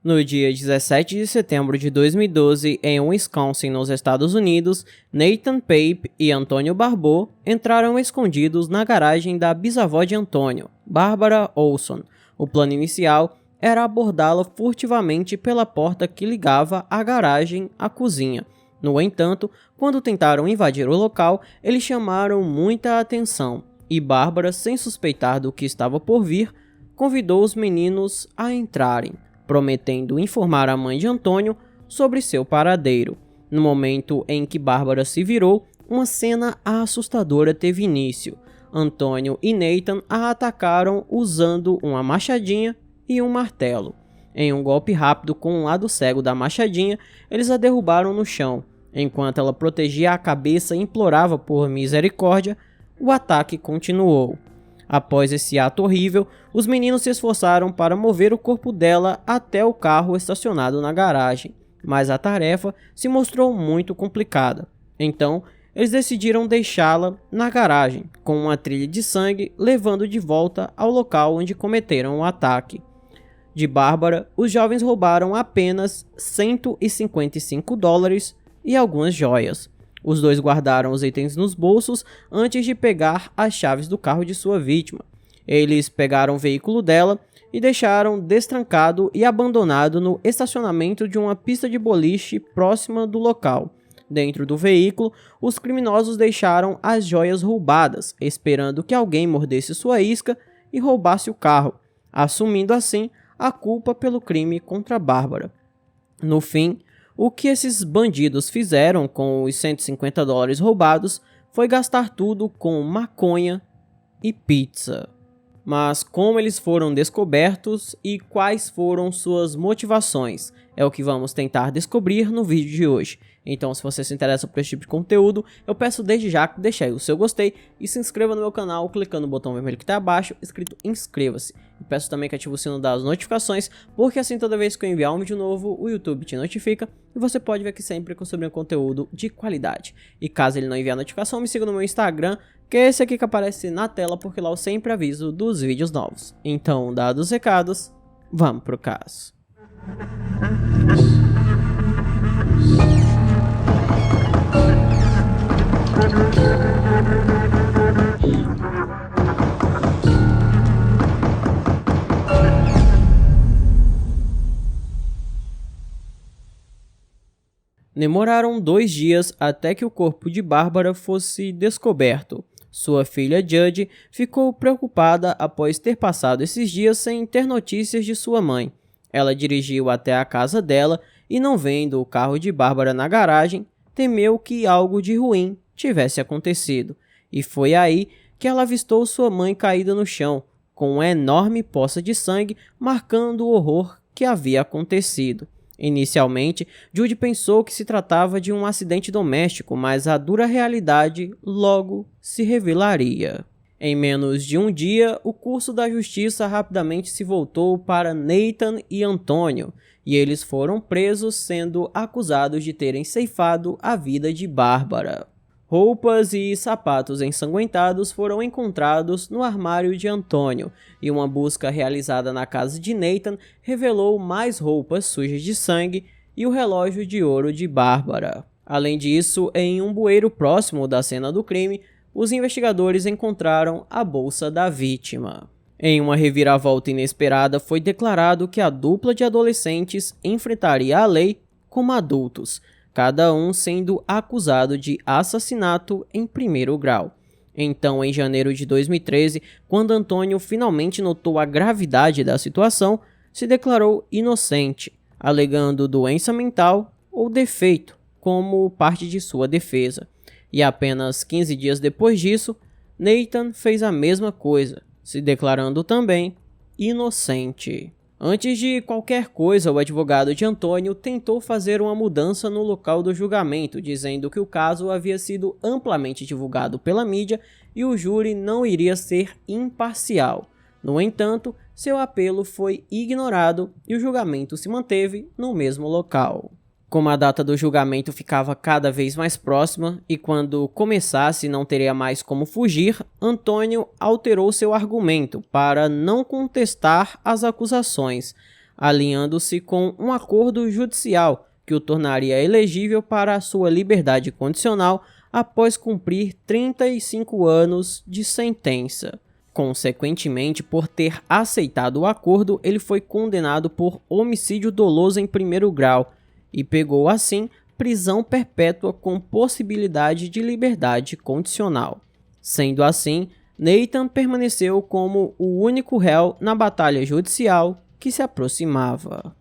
No dia 17 de setembro de 2012, em Wisconsin, nos Estados Unidos, Nathan Pape e Antônio Barbeau entraram escondidos na garagem da bisavó de Antônio, Barbara Olson. O plano inicial era abordá-la furtivamente pela porta que ligava a garagem à cozinha. No entanto, quando tentaram invadir o local, eles chamaram muita atenção, e Bárbara, sem suspeitar do que estava por vir, convidou os meninos a entrarem, prometendo informar a mãe de Antônio sobre seu paradeiro. No momento em que Bárbara se virou, uma cena assustadora teve início. Antônio e Nathan a atacaram usando uma machadinha e um martelo. Em um golpe rápido com o lado cego da machadinha, eles a derrubaram no chão. Enquanto ela protegia a cabeça e implorava por misericórdia, o ataque continuou. Após esse ato horrível, os meninos se esforçaram para mover o corpo dela até o carro estacionado na garagem, mas a tarefa se mostrou muito complicada. Então, eles decidiram deixá-la na garagem, com uma trilha de sangue levando de volta ao local onde cometeram o ataque. De Bárbara, os jovens roubaram apenas $155 e algumas joias. Os dois guardaram os itens nos bolsos antes de pegar as chaves do carro de sua vítima. Eles pegaram o veículo dela e deixaram destrancado e abandonado no estacionamento de uma pista de boliche próxima do local. Dentro do veículo, os criminosos deixaram as joias roubadas, esperando que alguém mordesse sua isca e roubasse o carro, assumindo assim a culpa pelo crime contra Bárbara. No fim, o que esses bandidos fizeram com os $150 roubados foi gastar tudo com maconha e pizza. Mas como eles foram descobertos e quais foram suas motivações é o que vamos tentar descobrir no vídeo de hoje. Então, se você se interessa por esse tipo de conteúdo, eu peço desde já que deixe aí o seu gostei e se inscreva no meu canal clicando no botão vermelho que está abaixo, escrito inscreva-se. E peço também que ative o sino das notificações, porque assim toda vez que eu enviar um vídeo novo, o YouTube te notifica e você pode ver aqui sempre que eu subir um conteúdo de qualidade. E caso ele não enviar notificação, me siga no meu Instagram, que é esse aqui que aparece na tela, porque lá eu sempre aviso dos vídeos novos. Então, dados os recados, vamos pro caso. Demoraram 2 dias até que o corpo de Bárbara fosse descoberto. Sua filha Judge ficou preocupada após ter passado esses dias sem ter notícias de sua mãe. Ela dirigiu até a casa dela e, não vendo o carro de Bárbara na garagem, temeu que algo de ruim tivesse acontecido. E foi aí que ela avistou sua mãe caída no chão, com uma enorme poça de sangue marcando o horror que havia acontecido. Inicialmente, Judy pensou que se tratava de um acidente doméstico, mas a dura realidade logo se revelaria. Em menos de um dia, o curso da justiça rapidamente se voltou para Nathan e Antônio, e eles foram presos sendo acusados de terem ceifado a vida de Bárbara. Roupas e sapatos ensanguentados foram encontrados no armário de Antônio, e uma busca realizada na casa de Nathan revelou mais roupas sujas de sangue e o relógio de ouro de Bárbara. Além disso, em um bueiro próximo da cena do crime, os investigadores encontraram a bolsa da vítima. Em uma reviravolta inesperada, foi declarado que a dupla de adolescentes enfrentaria a lei como adultos, cada um sendo acusado de assassinato em primeiro grau. Então, em janeiro de 2013, quando Antônio finalmente notou a gravidade da situação, se declarou inocente, alegando doença mental ou defeito como parte de sua defesa. E apenas 15 dias depois disso, Nathan fez a mesma coisa, se declarando também inocente. Antes de qualquer coisa, o advogado de Antônio tentou fazer uma mudança no local do julgamento, dizendo que o caso havia sido amplamente divulgado pela mídia e o júri não iria ser imparcial. No entanto, seu apelo foi ignorado e o julgamento se manteve no mesmo local. Como a data do julgamento ficava cada vez mais próxima e quando começasse não teria mais como fugir, Antônio alterou seu argumento para não contestar as acusações, alinhando-se com um acordo judicial que o tornaria elegível para a sua liberdade condicional após cumprir 35 anos de sentença. Consequentemente, por ter aceitado o acordo, ele foi condenado por homicídio doloso em primeiro grau e pegou, assim, prisão perpétua com possibilidade de liberdade condicional. Sendo assim, Nathan permaneceu como o único réu na batalha judicial que se aproximava.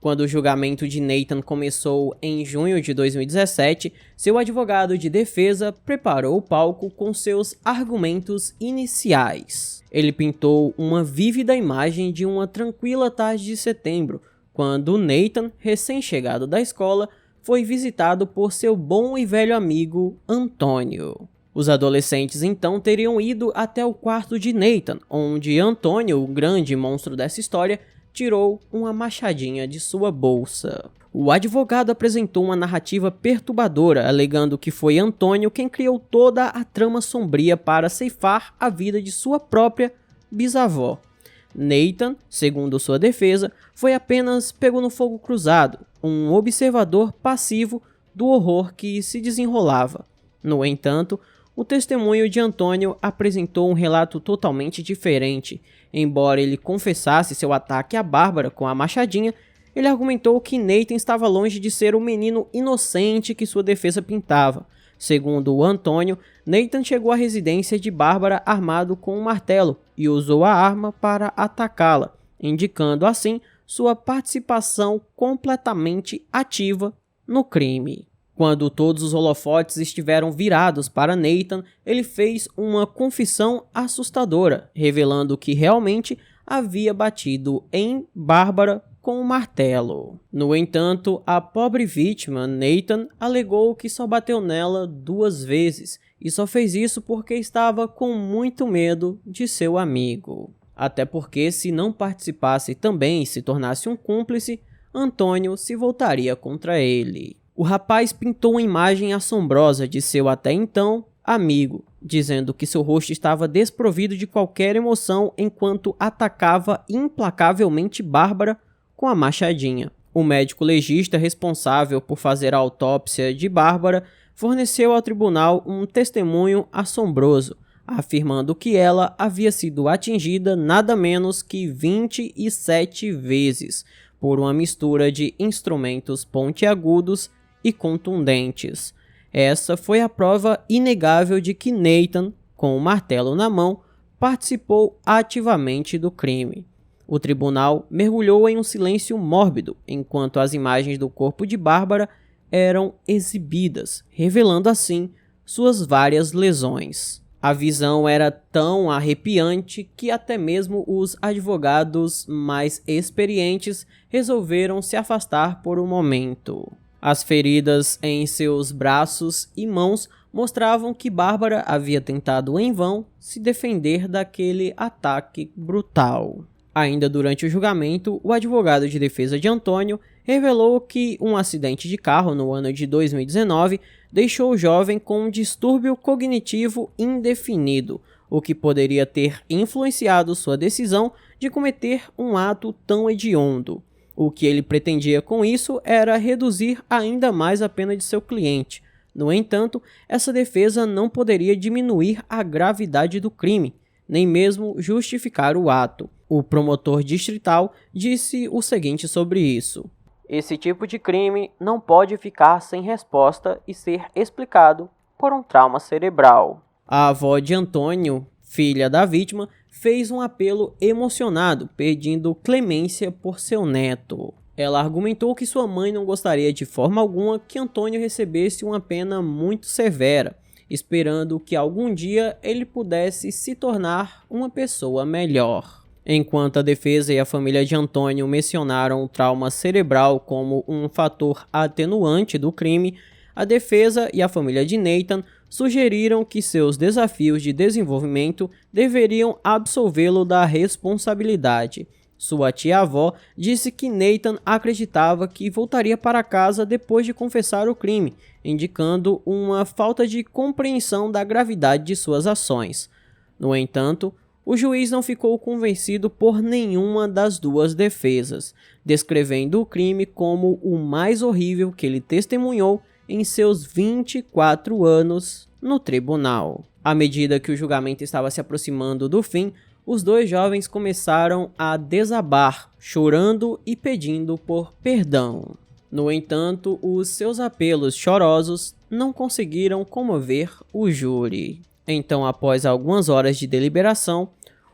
Quando o julgamento de Nathan começou em junho de 2017, seu advogado de defesa preparou o palco com seus argumentos iniciais. Ele pintou uma vívida imagem de uma tranquila tarde de setembro, quando Nathan, recém-chegado da escola, foi visitado por seu bom e velho amigo Antônio. Os adolescentes então teriam ido até o quarto de Nathan, onde Antônio, o grande monstro dessa história, tirou uma machadinha de sua bolsa. O advogado apresentou uma narrativa perturbadora, alegando que foi Antônio quem criou toda a trama sombria para ceifar a vida de sua própria bisavó. Nathan, segundo sua defesa, foi apenas pego no fogo cruzado, um observador passivo do horror que se desenrolava. No entanto, o testemunho de Antônio apresentou um relato totalmente diferente. Embora ele confessasse seu ataque à Bárbara com a machadinha, ele argumentou que Nathan estava longe de ser o menino inocente que sua defesa pintava. Segundo o Antônio, Nathan chegou à residência de Bárbara armado com um martelo e usou a arma para atacá-la, indicando assim sua participação completamente ativa no crime. Quando todos os holofotes estiveram virados para Nathan, ele fez uma confissão assustadora, revelando que realmente havia batido em Bárbara com um martelo. No entanto, a pobre vítima, Nathan, alegou que só bateu nela 2 vezes e só fez isso porque estava com muito medo de seu amigo. Até porque, se não participasse também e se tornasse um cúmplice, Antônio se voltaria contra ele. O rapaz pintou uma imagem assombrosa de seu até então amigo, dizendo que seu rosto estava desprovido de qualquer emoção enquanto atacava implacavelmente Bárbara com a machadinha. O médico legista responsável por fazer a autópsia de Bárbara forneceu ao tribunal um testemunho assombroso, afirmando que ela havia sido atingida nada menos que 27 vezes por uma mistura de instrumentos pontiagudos e contundentes. Essa foi a prova inegável de que Nathan, com o martelo na mão, participou ativamente do crime. O tribunal mergulhou em um silêncio mórbido enquanto as imagens do corpo de Bárbara eram exibidas, revelando assim suas várias lesões. A visão era tão arrepiante que até mesmo os advogados mais experientes resolveram se afastar por um momento. As feridas em seus braços e mãos mostravam que Bárbara havia tentado em vão se defender daquele ataque brutal. Ainda durante o julgamento, o advogado de defesa de Antônio revelou que um acidente de carro no ano de 2019 deixou o jovem com um distúrbio cognitivo indefinido, o que poderia ter influenciado sua decisão de cometer um ato tão hediondo. O que ele pretendia com isso era reduzir ainda mais a pena de seu cliente. No entanto, essa defesa não poderia diminuir a gravidade do crime, nem mesmo justificar o ato. O promotor distrital disse o seguinte sobre isso: "Esse tipo de crime não pode ficar sem resposta e ser explicado por um trauma cerebral." A avó de Antônio, filha da vítima, fez um apelo emocionado, pedindo clemência por seu neto. Ela argumentou que sua mãe não gostaria de forma alguma que Antônio recebesse uma pena muito severa, esperando que algum dia ele pudesse se tornar uma pessoa melhor. Enquanto a defesa e a família de Antônio mencionaram o trauma cerebral como um fator atenuante do crime, a defesa e a família de Nathan sugeriram que seus desafios de desenvolvimento deveriam absolvê-lo da responsabilidade. Sua tia-avó disse que Nathan acreditava que voltaria para casa depois de confessar o crime, indicando uma falta de compreensão da gravidade de suas ações. No entanto, O juiz não ficou convencido por nenhuma das duas defesas, descrevendo o crime como o mais horrível que ele testemunhou em seus 24 anos no tribunal. À medida que o julgamento estava se aproximando do fim, os dois jovens começaram a desabar, chorando e pedindo por perdão. No entanto, os seus apelos chorosos não conseguiram comover o júri. Então, após algumas horas de deliberação,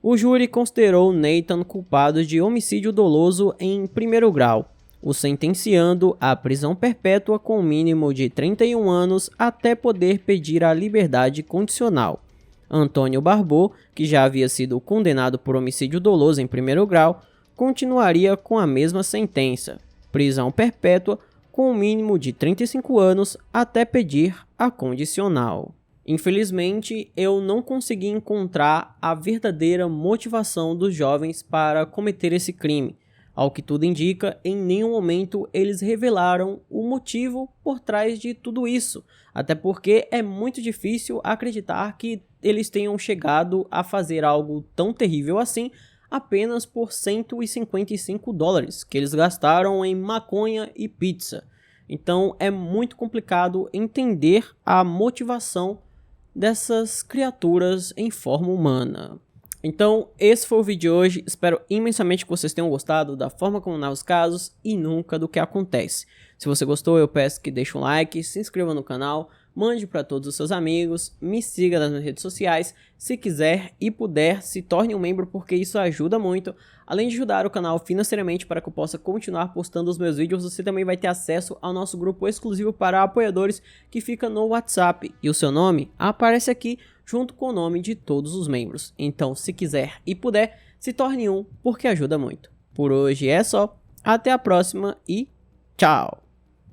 o júri considerou Nathan culpado de homicídio doloso em primeiro grau, o sentenciando à prisão perpétua com um mínimo de 31 anos até poder pedir a liberdade condicional. Antônio Barbeau, que já havia sido condenado por homicídio doloso em primeiro grau, continuaria com a mesma sentença, prisão perpétua com um mínimo de 35 anos até pedir a condicional. Infelizmente, eu não consegui encontrar a verdadeira motivação dos jovens para cometer esse crime. Ao que tudo indica, em nenhum momento eles revelaram o motivo por trás de tudo isso, até porque é muito difícil acreditar que eles tenham chegado a fazer algo tão terrível assim apenas por $155 que eles gastaram em maconha e pizza. Então é muito complicado entender a motivação dessas criaturas em forma humana. Então, esse foi o vídeo de hoje. Espero imensamente que vocês tenham gostado da forma como narra os casos e nunca do que acontece. Se você gostou, eu peço que deixe um like, se inscreva no canal, mande para todos os seus amigos, me siga nas minhas redes sociais. Se quiser e puder, se torne um membro porque isso ajuda muito. Além de ajudar o canal financeiramente para que eu possa continuar postando os meus vídeos, você também vai ter acesso ao nosso grupo exclusivo para apoiadores que fica no WhatsApp. E o seu nome aparece aqui junto com o nome de todos os membros. Então, se quiser e puder, se torne um porque ajuda muito. Por hoje é só. Até a próxima e tchau!